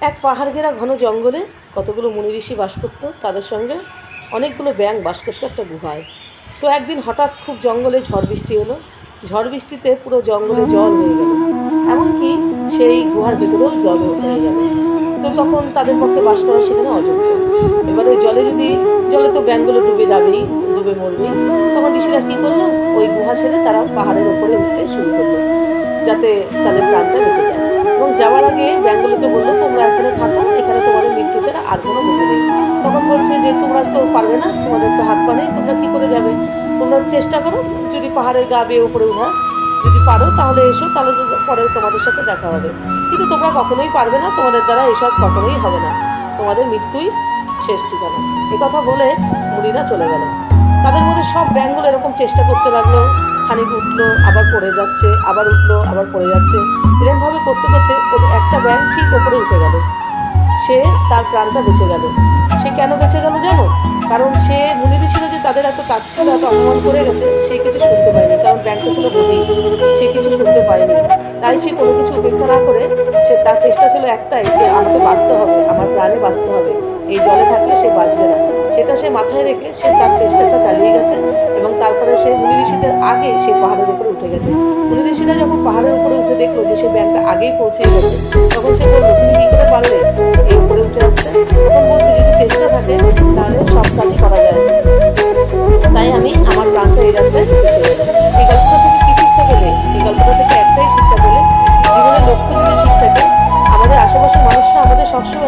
এক পাহাড় ঘেরা ঘন জঙ্গলে কতগুলো মুনি ঋষি বাস করত, তাদের সঙ্গে অনেকগুলো ব্যাঙ বাস করতো একটা গুহায়। তো একদিন হঠাৎ খুব জঙ্গলে ঝড় বৃষ্টি হলো। ঝড় বৃষ্টিতে পুরো জঙ্গলে জল হয়ে গেল, এমনকি সেই গুহার ভেতরেও জল হয়ে গেল। তো তখন তাদের পক্ষে বাস করা সেখানে অযোগ্য। এবারে জলে তো ব্যাঙগুলো ডুবে যাবেই, ডুবে মরবেই। তখন ঋষিরা কী করলো, ওই গুহা ছেড়ে তারা পাহাড়ের ওপরে উঠতে শুরু করলো, যাতে তাদের প্রাণটা বেঁচে যায়। এবং যাওয়ার আগে ব্যাঙগুলোকে বললো, তোমরা এখানে থাকো, এখানে তোমাদের মৃত্যু ছাড়া আর কোনো গতি নেই। তখন বলছে যে তোমরা তো পারবে না, তোমাদের তো হাত পা নেই, তোমরা কী করে যাবে? তোমরা চেষ্টা করো, যদি পাহাড়ের গা বেয়ে উপরে উঠা যদি পারো তাহলে এসো, তাহলে পরে তোমাদের সাথে দেখা হবে। কিন্তু তোমরা কখনোই পারবে না, তোমাদের দ্বারা এসব কখনোই হবে না, তোমাদের মৃত্যুই শেষ ঠিকানা। কথা বলে মুনিরা চলে গেল। তাদের মধ্যে সব ব্যাঙগুলো এরকম চেষ্টা করতে লাগলো, খানিক উঠলো আবার পড়ে যাচ্ছে, আবার উঠলো আবার পড়ে যাচ্ছে। এরকমভাবে করতে করতে একটা ব্যাঙ ঠিক ওপরে উঠে গেল। সে তার প্রাণটা বেঁচে গেল। সে কেন বেঁচে গেল জানো? কারণ সে মুনি ঋষিরা যে তাদের এত তাচ্ছিল্য এত অপমান করে গেছে, সে কিছু শুনতে পায়নি। কারণ ব্যাংকটা ছিল বলি, সে কিছু শুনতে পায়নি। তাই সে কোনো কিছু উপেক্ষা না করে তার চেষ্টা ছিল একটাই, যে আমাকে বাঁচতে হবে, আমার প্রাণে বাঁচতে হবে, এই জলে থাকলে সে বাঁচবে না। সেটা সে মাথায় রেখে সে তার চেষ্টাটা চালিয়ে গেছে। এবং তারপরে সে মুনি ঋষিদের আগে সে পাহাড়ের উপরে উঠে গেছে। মুনি ঋষিরা যখন পাহাড়ের উপরে উঠে দেখলো যে সে ব্যাংকটা আগেই পৌঁছে গেছে, তখন সে বললো, তুমি কী করে পারলে এই উপরে উঠে আসতে? তখন বলছে, যদি চেষ্টা থাকে তাহলে সব কাজই করা যায়। তাই আমি আমার প্রাণটা এই রাস্তায় বেঁচে গেলাম। এই গল্পটা থেকে কী শিক্ষা পেলে? এই গল্পটা থেকে একটাই শিক্ষা পেলে, জীবনের লক্ষ্য যদি ঠিক থাকে, আমাদের আশেপাশের মানুষরা আমাদের সবসময়